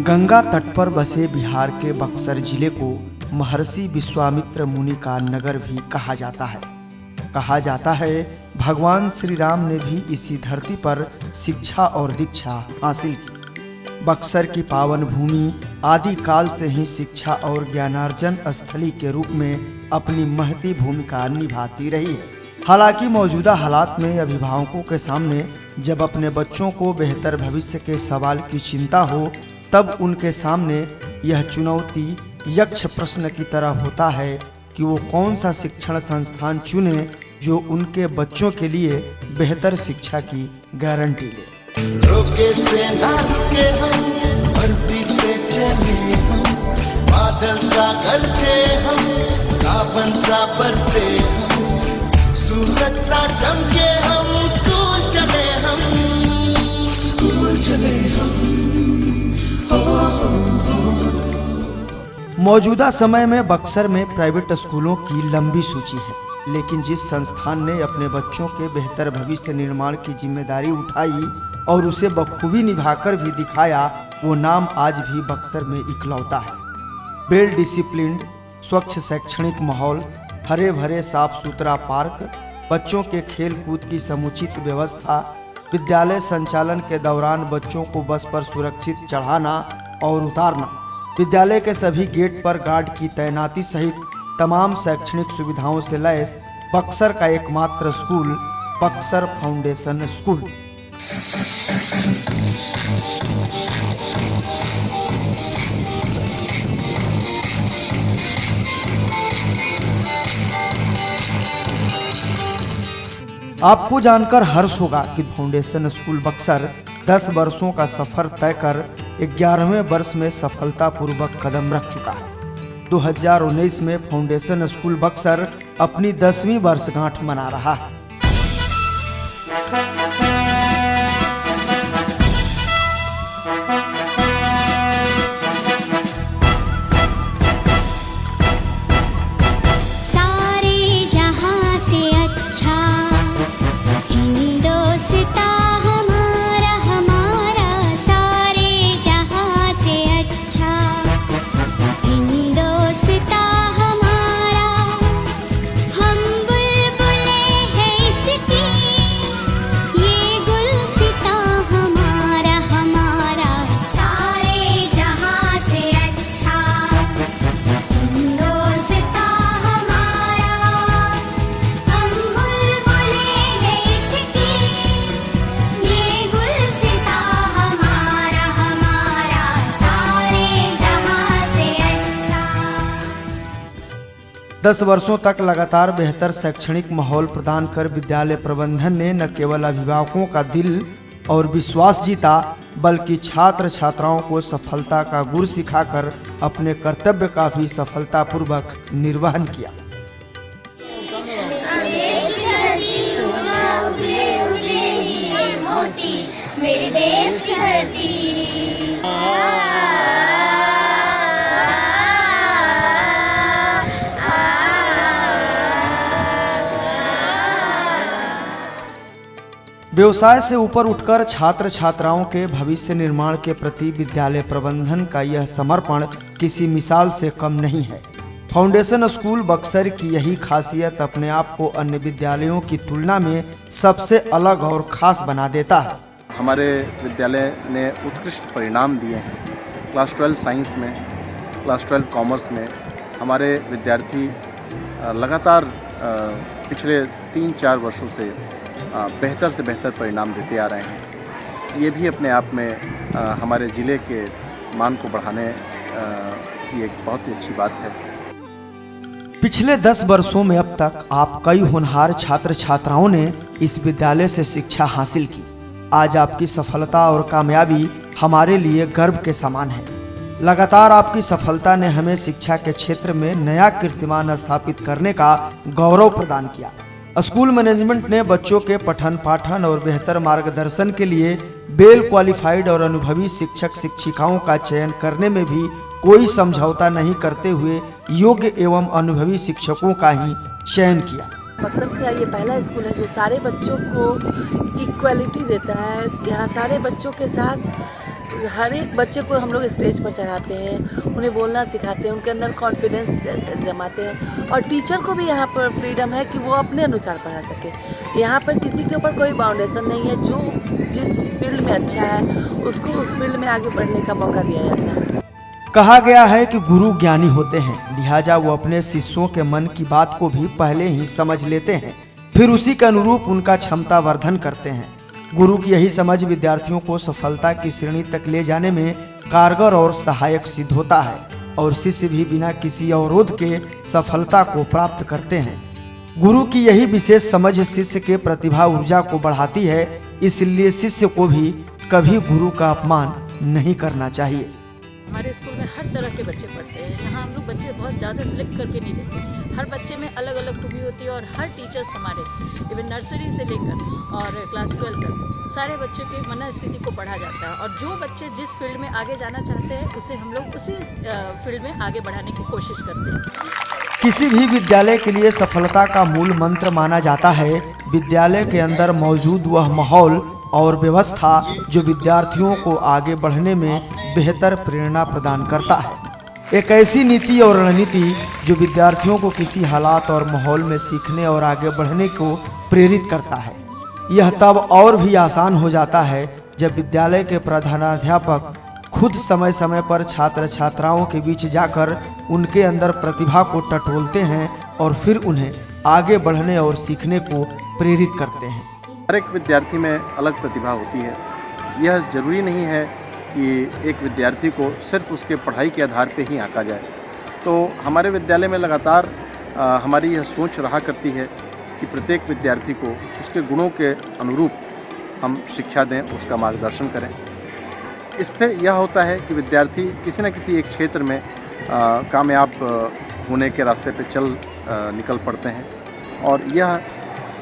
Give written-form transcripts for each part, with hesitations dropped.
गंगा तट पर बसे बिहार के बक्सर जिले को महर्षि विश्वामित्र मुनि का नगर भी कहा जाता है। कहा जाता है भगवान श्री राम ने भी इसी धरती पर शिक्षा और दीक्षा हासिल की। बक्सर की पावन भूमि आदि काल से ही शिक्षा और ज्ञानार्जन स्थली के रूप में अपनी महती भूमिका निभाती रही है। हालांकि मौजूदा हालात में अभिभावकों के सामने जब अपने बच्चों को बेहतर भविष्य के सवाल की चिंता हो, तब उनके सामने यह चुनौती यक्ष प्रश्न की तरह होता है कि वो कौन सा शिक्षण संस्थान चुने जो उनके बच्चों के लिए बेहतर शिक्षा की गारंटी ले। रोके से ना रुके हम, मर्जी से चले हम, बादल सा गरजे हम, सावन सा बरसे हम, सूरज सा चमके हम, स्कूल चले हम, स्कूल चले हम। मौजूदा समय में बक्सर में प्राइवेट स्कूलों की लंबी सूची है, लेकिन जिस संस्थान ने अपने बच्चों के बेहतर भविष्य निर्माण की जिम्मेदारी उठाई और उसे बखूबी निभाकर भी दिखाया, वो नाम आज भी बक्सर में इकलौता है। वेल डिसिप्लिन्ड, स्वच्छ शैक्षणिक माहौल, हरे भरे साफ सुथरा पार्क, बच्चों के खेल कूद की समुचित व्यवस्था, विद्यालय संचालन के दौरान बच्चों को बस पर सुरक्षित चढ़ाना और उतारना, विद्यालय के सभी गेट पर गार्ड की तैनाती सहित तमाम शैक्षणिक सुविधाओं से लैस बक्सर का एकमात्र स्कूल बक्सर फाउंडेशन स्कूल। आपको जानकर हर्ष होगा कि फाउंडेशन स्कूल बक्सर 10 वर्षों का सफर तय कर 11वें वर्ष में सफलतापूर्वक कदम रख चुका है। 2019 में फाउंडेशन स्कूल बक्सर अपनी 10वीं वर्षगांठ मना रहा है। दस वर्षों तक लगातार बेहतर शैक्षणिक माहौल प्रदान कर विद्यालय प्रबंधन ने न केवल अभिभावकों का दिल और विश्वास जीता, बल्कि छात्र छात्राओं को सफलता का गुर सिखाकर अपने कर्तव्य का भी सफलतापूर्वक निर्वहन किया। मेरे देश की धरती व्यवसाय से ऊपर उठकर छात्र छात्राओं के भविष्य निर्माण के प्रति विद्यालय प्रबंधन का यह समर्पण किसी मिसाल से कम नहीं है। फाउंडेशन स्कूल बक्सर की यही खासियत अपने आप को अन्य विद्यालयों की तुलना में सबसे अलग और खास बना देता है। हमारे विद्यालय ने उत्कृष्ट परिणाम दिए हैं। क्लास 12 साइंस में, क्लास 12 कॉमर्स में हमारे विद्यार्थी लगातार पिछले 3-4 वर्षों से बेहतर से बेहतर परिणाम देते आ रहे हैं। ये भी अपने आप में हमारे ज़िले के मान को बढ़ाने की एक बहुत ही अच्छी बात है। पिछले 10 वर्षों में अब तक आप कई होनहार छात्र छात्राओं ने इस विद्यालय से शिक्षा हासिल की। आज आपकी सफलता और कामयाबी हमारे लिए गर्व के समान है। लगातार आपकी सफलता ने हमें शिक्षा के क्षेत्र में नया कीर्तिमान स्थापित करने का गौरव प्रदान किया। स्कूल मैनेजमेंट ने बच्चों के पठन पाठन और बेहतर मार्गदर्शन के लिए वेल क्वालिफाइड और अनुभवी शिक्षक शिक्षिकाओं का चयन करने में भी कोई समझौता नहीं करते हुए योग्य एवं अनुभवी शिक्षकों का ही चयन किया। बक्सर का ये पहला स्कूल है जो सारे बच्चों को इक्वलिटी देता है। यहाँ सारे बच्चों के साथ हर एक बच्चे को हम लोग स्टेज पर चढ़ाते हैं, उन्हें बोलना सिखाते हैं, उनके अंदर कॉन्फिडेंस जमाते हैं। और टीचर को भी यहाँ पर फ्रीडम है कि वो अपने अनुसार पढ़ा सके। यहाँ पर किसी के ऊपर कोई बाउंडेशन नहीं है। जो जिस फील्ड में अच्छा है उसको उस फील्ड में आगे बढ़ने का मौका दिया जाता है। कहा गया है कि गुरु ज्ञानी होते हैं, लिहाजा वो अपने शिष्यों के मन की बात को भी पहले ही समझ लेते हैं, फिर उसी के अनुरूप उनका क्षमता वर्धन करते हैं। गुरु की यही समझ विद्यार्थियों को सफलता की श्रेणी तक ले जाने में कारगर और सहायक सिद्ध होता है और शिष्य भी बिना किसी अवरोध के सफलता को प्राप्त करते हैं। गुरु की यही विशेष समझ शिष्य के प्रतिभा ऊर्जा को बढ़ाती है, इसलिए शिष्य को भी कभी गुरु का अपमान नहीं करना चाहिए। हमारे स्कूल में हर तरह के बच्चे पढ़ते हैं। यहाँ हम लोग बच्चे बहुत ज़्यादा सिलेक्ट करके नहीं लेते। हर बच्चे में अलग अलग खूबी होती है और हर टीचर्स हमारे इवन नर्सरी से लेकर और क्लास 12 तक सारे बच्चों की मनस्थिति को पढ़ा जाता है। और जो बच्चे जिस फील्ड में आगे जाना चाहते हैं उसे हम लोग उसी फील्ड में आगे बढ़ाने की कोशिश करते हैं। किसी भी विद्यालय के लिए सफलता का मूल मंत्र माना जाता है विद्यालय के अंदर मौजूद वह माहौल और व्यवस्था जो विद्यार्थियों को आगे बढ़ने में बेहतर प्रेरणा प्रदान करता है। एक ऐसी नीति और रणनीति जो विद्यार्थियों को किसी हालात और माहौल में सीखने और आगे बढ़ने को प्रेरित करता है। यह तब और भी आसान हो जाता है जब विद्यालय के प्रधानाध्यापक खुद समय समय पर छात्र छात्राओं के बीच जाकर उनके अंदर प्रतिभा को टटोलते हैं और फिर उन्हें आगे बढ़ने और सीखने को प्रेरित करते हैं। हर एक विद्यार्थी में अलग प्रतिभा होती है। यह जरूरी नहीं है कि एक विद्यार्थी को सिर्फ उसके पढ़ाई के आधार पर ही आंका जाए। तो हमारे विद्यालय में लगातार हमारी यह सोच रहा करती है कि प्रत्येक विद्यार्थी को उसके गुणों के अनुरूप हम शिक्षा दें, उसका मार्गदर्शन करें। इससे यह होता है कि विद्यार्थी किसी न किसी एक क्षेत्र में कामयाब होने के रास्ते पर चल निकल पड़ते हैं और यह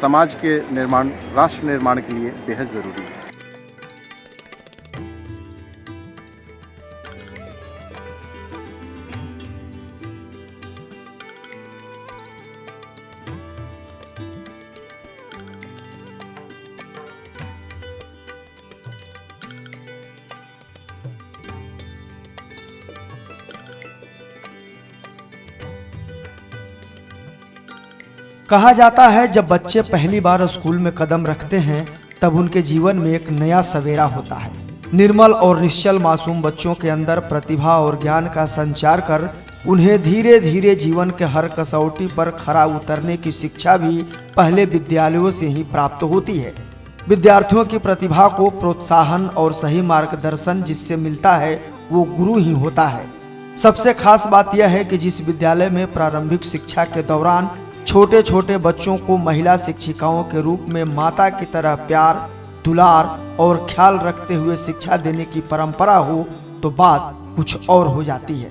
समाज के निर्माण, राष्ट्र निर्माण के लिए बेहद ज़रूरी है। कहा जाता है जब बच्चे पहली बार स्कूल में कदम रखते हैं तब उनके जीवन में एक नया सवेरा होता है। निर्मल और निश्चल मासूम बच्चों के अंदर प्रतिभा और ज्ञान का संचार कर उन्हें धीरे धीरे जीवन के हर कसौटी पर खरा उतरने की शिक्षा भी पहले विद्यालयों से ही प्राप्त होती है। विद्यार्थियों की प्रतिभा को प्रोत्साहन और सही मार्गदर्शन जिससे मिलता है वो गुरु ही होता है। सबसे खास बात यह है कि जिस विद्यालय में प्रारंभिक शिक्षा के दौरान छोटे छोटे बच्चों को महिला शिक्षिकाओं के रूप में माता की तरह प्यार, दुलार और ख्याल रखते हुए शिक्षा देने की परंपरा हो तो बात कुछ और हो जाती है।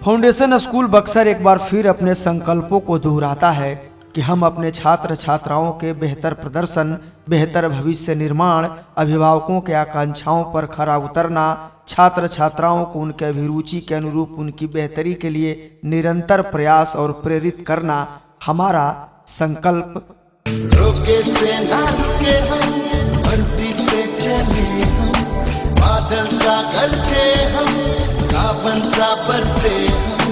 फाउंडेशन स्कूल बक्सर एक बार फिर अपने संकल्पों को दोहराता है कि हम अपने छात्र छात्राओं के बेहतर प्रदर्शन, बेहतर भविष्य निर्माण, अभिभावकों के आकांक्षाओं पर खरा उतरना, छात्र छात्राओं को उनके अभिरुचि के अनुरूप उनकी बेहतरी के लिए निरंतर प्रयास और प्रेरित करना हमारा संकल्प। रोके से ना रुके हम, मर्जी से चले हम, बादल सा गरजे हम, सावन सा बरसे हम,